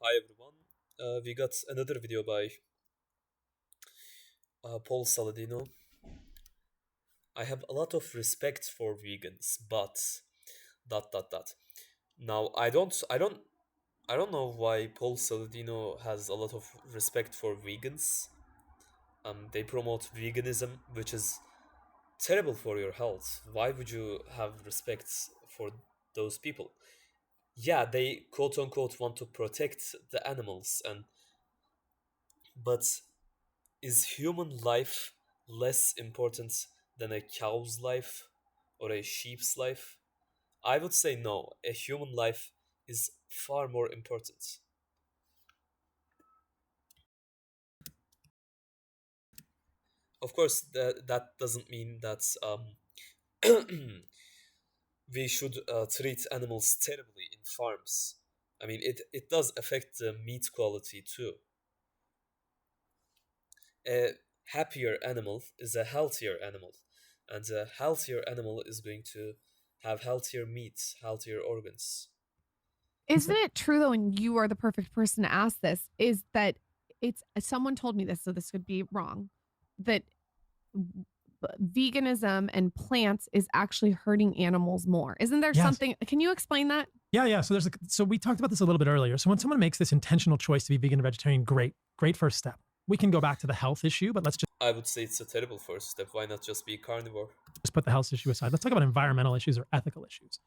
Hi everyone. We got another video by Paul Saladino. I have a lot of respect for vegans, but dot dot dot. Now I don't know why Paul Saladino has a lot of respect for vegans. They promote veganism, which is terrible for your health. Why would you have respect for those people? Yeah, they quote unquote want to protect the animals, and but is human life less important than a cow's life or a sheep's life? I would say no. A human life is far more important. Of course, that doesn't mean that we should treat animals terribly in farms. I mean, it does affect the meat quality too. A happier animal is a healthier animal, and a healthier animal is going to have healthier meat, healthier organs. Isn't it true though, and you are the perfect person to ask this, is that it's someone told me this, so this could be wrong, that veganism and plants is actually hurting animals more. Isn't there Yes. something? Can you explain that? Yeah. So we talked about this a little bit earlier. So when someone makes this intentional choice to be vegan or vegetarian, great first step. We can go back to the health issue, but let's I would say it's a terrible first step. Why not just be carnivore? just put the health issue aside. Let's talk about environmental issues or ethical issues.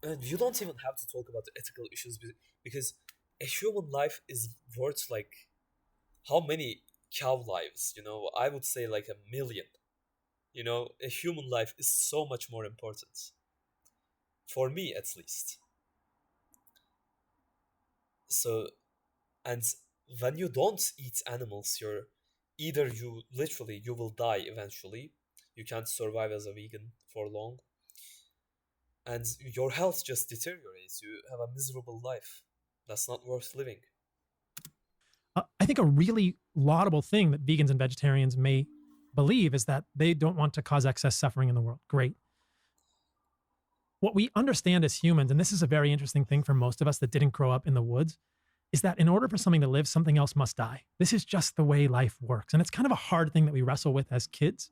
And you don't even have to talk about the ethical issues because a human life is worth like how many cow lives? I would say like a million. A human life is so much more important for me, at least. So, and when you don't eat animals, you literally you will die eventually. You can't survive as a vegan for long, and your health just deteriorates. You have a miserable life. That's not worth living. I think a really laudable thing that vegans and vegetarians may believe is that they don't want to cause excess suffering in the world. Great. What we understand as humans, and this is a very interesting thing for most of us that didn't grow up in the woods, is that in order for something to live, something else must die. This is just the way life works. And it's kind of a hard thing that we wrestle with as kids.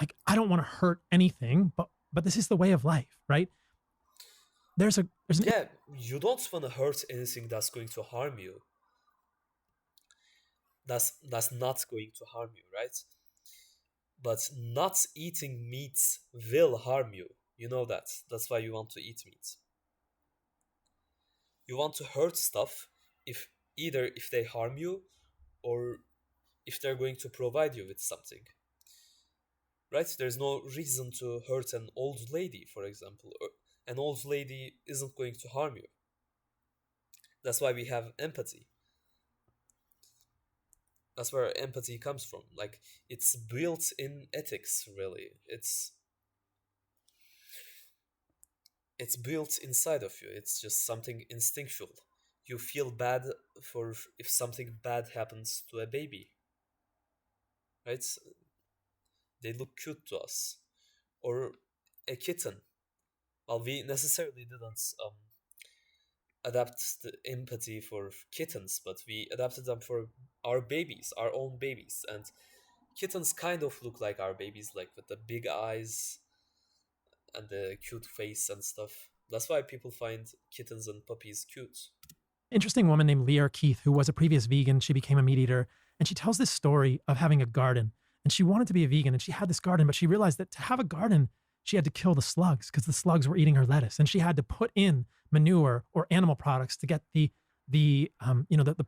Like, I don't want to hurt anything, but this is the way of life, right? There's an Yeah, you don't want to hurt anything that's going to harm you. That's not going to harm you, right? But not eating meat will harm you. You know that. That's why you want to eat meat. You want to hurt stuff if either if they harm you or if they're going to provide you with something. Right? There's no reason to hurt an old lady, for example. An old lady isn't going to harm you. That's why we have empathy. That's where empathy comes from. Like it's built in ethics, really. It's built inside of you. It's just something instinctual. You feel bad for if something bad happens to a baby, right? They look cute to us, or a kitten. Well, we necessarily didn't adapt the empathy for kittens, but we adapted them for our babies, our own babies, and kittens kind of look like our babies, like with the big eyes and the cute face and stuff. That's why people find kittens and puppies cute. interesting woman named Lear Keith, who was a previous vegan. She became a meat eater. And she tells this story of having a garden. And she wanted to be a vegan and she had this garden, but she realized that to have a garden, she had to kill the slugs because the slugs were eating her lettuce. And she had to put in manure or animal products to get the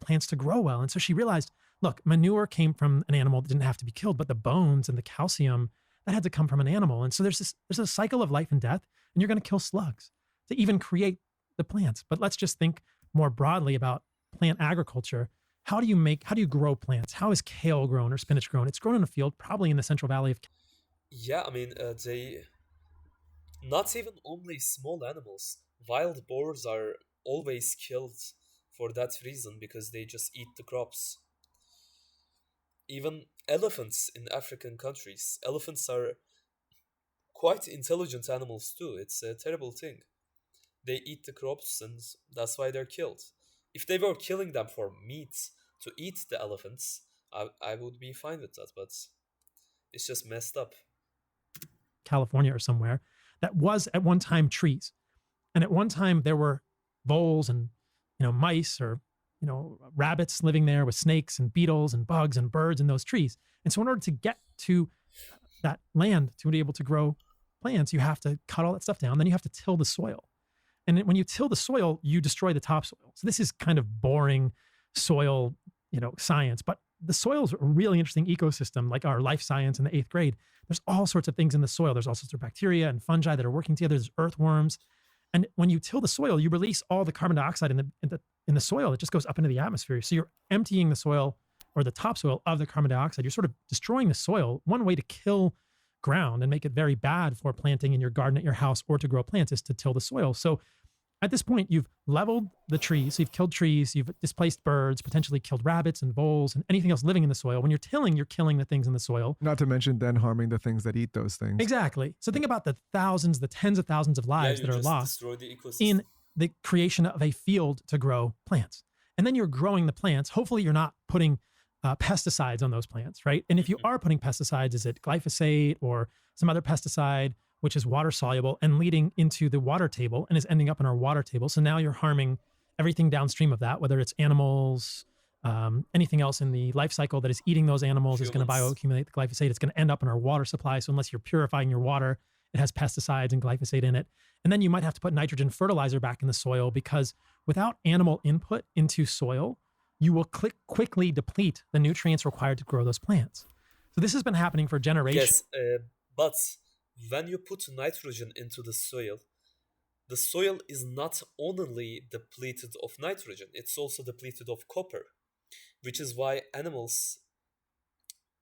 plants to grow well. And so she realized, look, manure came from an animal that didn't have to be killed, but the bones and the calcium that had to come from an animal. And so there's a cycle of life and death, and you're going to kill slugs to even create the plants. But let's just think more broadly about plant agriculture. How do you grow plants? How is kale grown or spinach grown? It's grown in a field, probably in the Central Valley of. Yeah, I mean, they not even only small animals. Wild boars are always killed for that reason because they just eat the crops. Even elephants in African countries, elephants are quite intelligent animals too. It's a terrible thing. They eat the crops and that's why they're killed. If they were killing them for meat to eat the elephants, I would be fine with that, but it's just messed up. California or somewhere, that was at one time trees. And at one time there were voles and, mice or, rabbits living there with snakes and beetles and bugs and birds in those trees. And so in order to get to that land to be able to grow plants, you have to cut all that stuff down. Then you have to till the soil. And when you till the soil, you destroy the topsoil. So this is kind of boring soil, science, but the soil is a really interesting ecosystem, like our life science in the 8th grade. There's all sorts of things in the soil. There's all sorts of bacteria and fungi that are working together. There's earthworms. And when you till the soil, you release all the carbon dioxide in the soil. It just goes up into the atmosphere. So you're emptying the soil or the topsoil of the carbon dioxide. You're sort of destroying the soil. One way to kill ground and make it very bad for planting in your garden at your house or to grow plants is to till the soil. So at this point, you've leveled the trees, you've killed trees, you've displaced birds, potentially killed rabbits and voles and anything else living in the soil. When you're tilling, you're killing the things in the soil. Not to mention then harming the things that eat those things. Exactly. So think about the thousands, the tens of thousands of lives Yeah, that you are just lost destroy the ecosystem. in the creation of a field to grow plants. And then you're growing the plants. Hopefully you're not putting pesticides on those plants, right? And if you are putting pesticides, is it glyphosate or some other pesticide, which is water soluble and leading into the water table and is ending up in our water table. So now you're harming everything downstream of that, whether it's animals, anything else in the life cycle that is eating those animals is going to Humans. bioaccumulate the glyphosate. It's going to end up in our water supply. So unless you're purifying your water, it has pesticides and glyphosate in it. And then you might have to put nitrogen fertilizer back in the soil because without animal input into soil, you will quickly deplete the nutrients required to grow those plants. So this has been happening for generations. Yes, but when you put nitrogen into the soil is not only depleted of nitrogen, it's also depleted of copper, which is why animals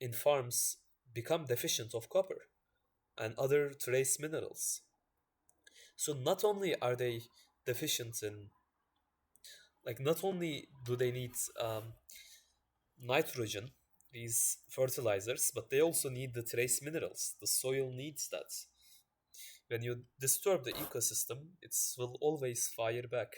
in farms become deficient of copper and other trace minerals. So not only are they deficient in, like, not only do they need nitrogen, these fertilizers, but they also need the trace minerals. The soil needs that. When you disturb the ecosystem, it will always fire back.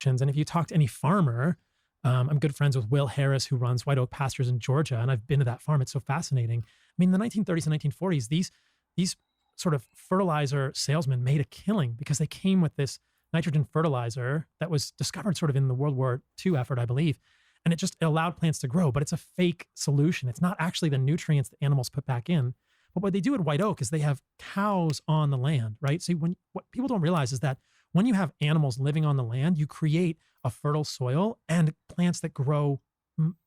And if you talk to any farmer, I'm good friends with Will Harris, who runs White Oak Pastures in Georgia, and I've been to that farm. It's so fascinating. I mean, in the 1930s and 1940s, these sort of fertilizer salesmen made a killing because they came with this nitrogen fertilizer that was discovered sort of in the World War II effort, I believe. And it allowed plants to grow, but it's a fake solution. It's not actually the nutrients that animals put back in. But what they do at White Oak is they have cows on the land, right? So what people don't realize is that when you have animals living on the land, you create a fertile soil and plants that grow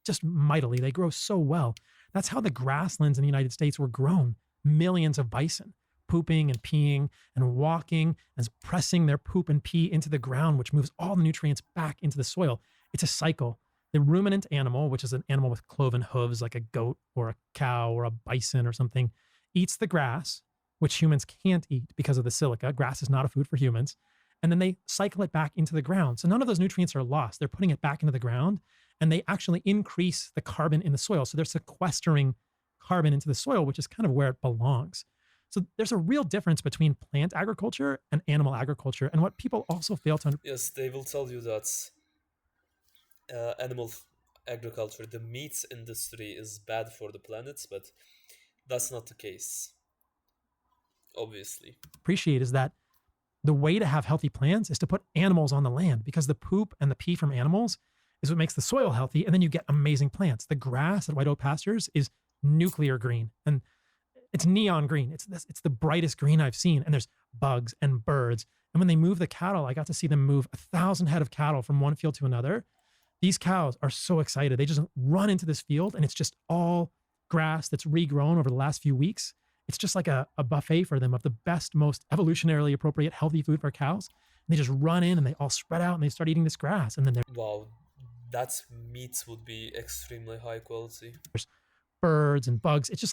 just mightily. They grow so well. That's how the grasslands in the United States were grown. Millions of bison pooping and peeing and walking and pressing their poop and pee into the ground, which moves all the nutrients back into the soil. It's a cycle. The ruminant animal, which is an animal with cloven hooves like a goat or a cow or a bison or something, eats the grass, which humans can't eat because of the silica. Grass is not a food for humans. And then they cycle it back into the ground. So none of those nutrients are lost. They're putting it back into the ground and they actually increase the carbon in the soil. So they're sequestering carbon into the soil, which is kind of where it belongs. So there's a real difference between plant agriculture and animal agriculture. And what people also fail to understand. Yes, they will tell you that animal agriculture, the meat industry is bad for the planet, but that's not the case, obviously. Appreciate is that the way to have healthy plants is to put animals on the land because the poop and the pee from animals is what makes the soil healthy. And then you get amazing plants. The grass at White Oak Pastures is nuclear green and it's neon green. It's the brightest green I've seen. And there's bugs and birds. And when they move the cattle, I got to see them move 1,000 head of cattle from one field to another. These cows are so excited. They just run into this field and it's just all grass that's regrown over the last few weeks. It's just like a buffet for them of the best, most evolutionarily appropriate, healthy food for cows. And they just run in and they all spread out and they start eating this grass. And then Wow, that meat would be extremely high quality. there's birds and bugs. It's just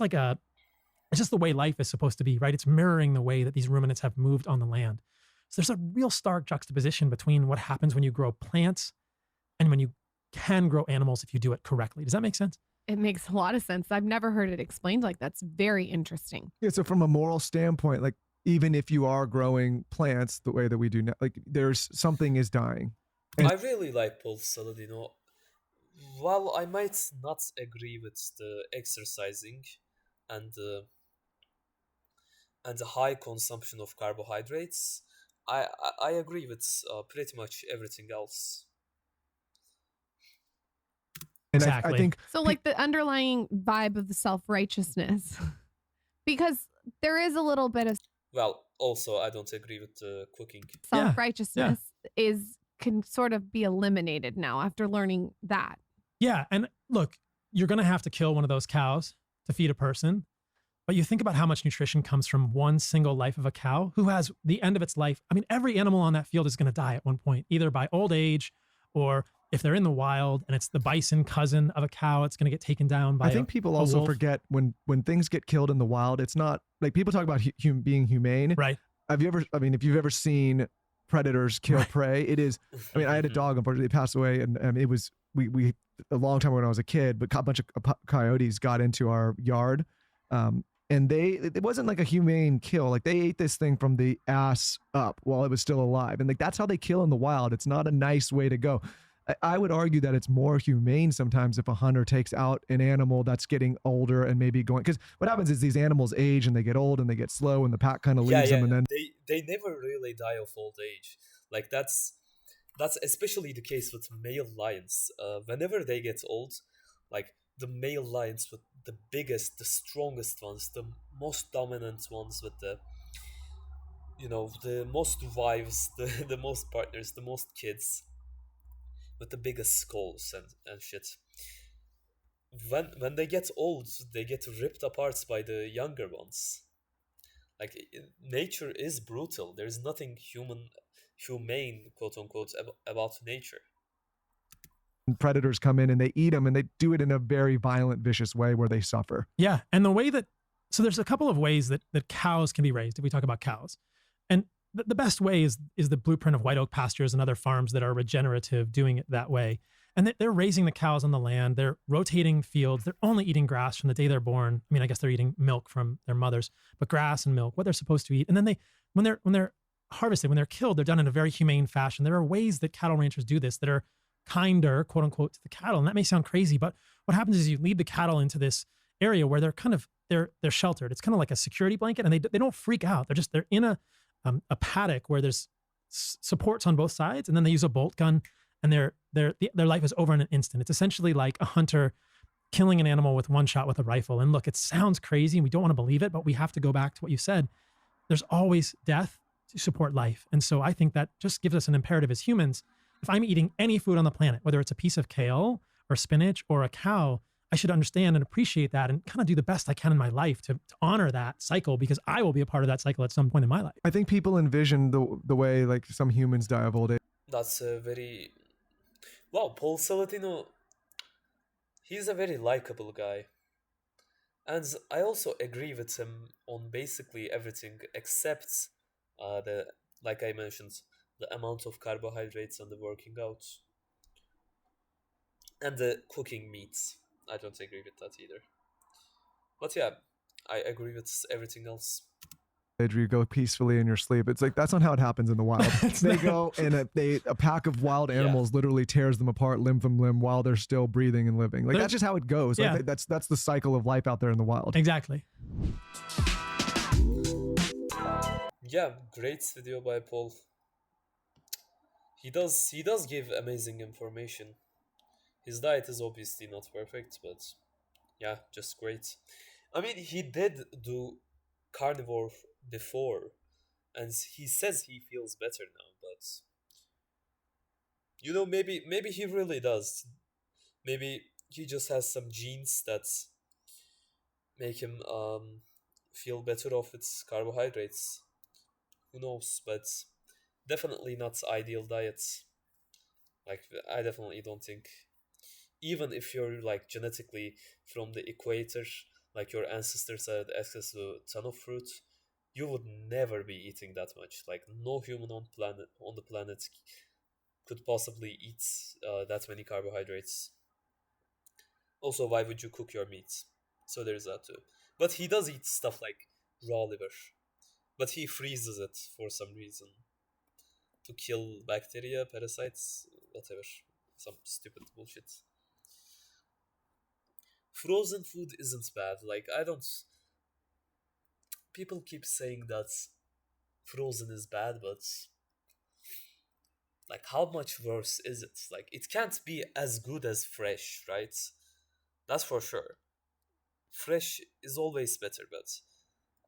the way life is supposed to be, right? It's mirroring the way that these ruminants have moved on the land. So there's a real stark juxtaposition between what happens when you grow plants and when you can grow animals if you do it correctly. Does that make sense? It makes a lot of sense. I've never heard it explained like that. It's very interesting. Yeah, so from a moral standpoint, like even if you are growing plants the way that we do now, like there's something is dying. I really like Paul Saladino. While I might not agree with the exercising and the high consumption of carbohydrates, I agree with pretty much everything else. And I Exactly. think So, like the underlying vibe of the self righteousness, because there is a little bit of Well, also I don't agree with the cooking. Yeah, self righteousness can sort of be eliminated now after learning that. Yeah. And look, you're going to have to kill one of those cows to feed a person. But you think about how much nutrition comes from one single life of a cow who has the end of its life. I mean, every animal on that field is going to die at one point, either by old age or if they're in the wild and it's the bison cousin of a cow, it's going to get taken down by I think people also wolf. forget when things get killed in the wild, it's not like people talk about being humane. Right. Have you ever? I mean, if you've ever seen predators kill Right. prey, it is. I mean, I had a dog. Unfortunately, it passed away, and it was we a long time when I was a kid. But a bunch of coyotes got into our yard, and it wasn't like a humane kill. Like they ate this thing from the ass up while it was still alive, and like that's how they kill in the wild. It's not a nice way to go. I would argue that it's more humane sometimes if a hunter takes out an animal that's getting older and maybe going, because what happens is these animals age and they get old and they get slow and the pack kind of Yeah, leaves yeah, them, and then they never really die of old age. Like that's especially the case with male lions. Whenever they get old, like the male lions with the biggest, the strongest ones, the most dominant ones with the most wives, the most partners, the most kids, with the biggest skulls and shit. When they get old, they get ripped apart by the younger ones. Like nature is brutal. There's nothing humane, quote unquote, about nature. predators come in and they eat them, and they do it in a very violent, vicious way where they suffer. Yeah. And the way that, so there's a couple of ways that cows can be raised if we talk about cows. And the best way is the blueprint of White Oak Pastures and other farms that are regenerative doing it that way. And they're raising the cows on the land. They're rotating fields. They're only eating grass from the day they're born. I mean, I guess they're eating milk from their mothers, but grass and milk, what they're supposed to eat. And then when they're harvested, when they're killed, they're done in a very humane fashion. There are ways that cattle ranchers do this that are kinder, quote unquote, to the cattle. And that may sound crazy, but what happens is you lead the cattle into this area where they're sheltered. It's kind of like a security blanket, and they don't freak out. They're in a paddock where there's supports on both sides, and then they use a bolt gun, and their life is over in an instant. It's essentially like a hunter killing an animal with one shot with a rifle. And look, it sounds crazy, and we don't want to believe it, but we have to go back to what you said. There's always death to support life, and so I think that just gives us an imperative as humans. If I'm eating any food on the planet, whether it's a piece of kale or spinach or a cow, I should understand and appreciate that and kind of do the best I can in my life to honor that cycle, because I will be a part of that cycle at some point in my life. I think people envision the way like some humans die of old age. That's a very wow. Paul Saladino, he's a very likable guy, and I also agree with him on basically everything except the like I mentioned, the amount of carbohydrates and the working out and the cooking meats. I don't agree with that either. But yeah, I agree with everything else. You go peacefully in your sleep. It's like that's not how it happens in the wild. They go and a pack of wild animals literally tears them apart limb from limb while they're still breathing and living. Like that's just how it goes. Yeah. Like that's the cycle of life out there in the wild. Exactly. Yeah, great video by Paul. He does give amazing information. His diet is obviously not perfect, but yeah, just great. I mean, he did do carnivore before, and he says he feels better now, but maybe he really does. Maybe he just has some genes that make him feel better off its carbohydrates. Who knows? But definitely not ideal diets. Like I definitely don't think, even if you're like genetically from the equator, like your ancestors had access to a ton of fruit, you would never be eating that much. Like no human on the planet could possibly eat that many carbohydrates. Also, why would you cook your meat? So there's that too. But he does eat stuff like raw liver, but he freezes it for some reason to kill bacteria, parasites, whatever. Some stupid bullshit. Frozen food isn't bad. Like, I don't. People keep saying that frozen is bad, but like, how much worse is it? Like, it can't be as good as fresh, right? That's for sure. Fresh is always better, but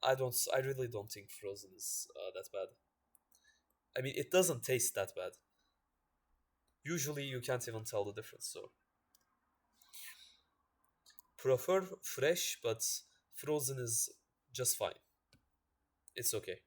I really don't think frozen is that bad. I mean, it doesn't taste that bad. Usually, you can't even tell the difference. So, prefer fresh, but frozen is just fine. It's okay.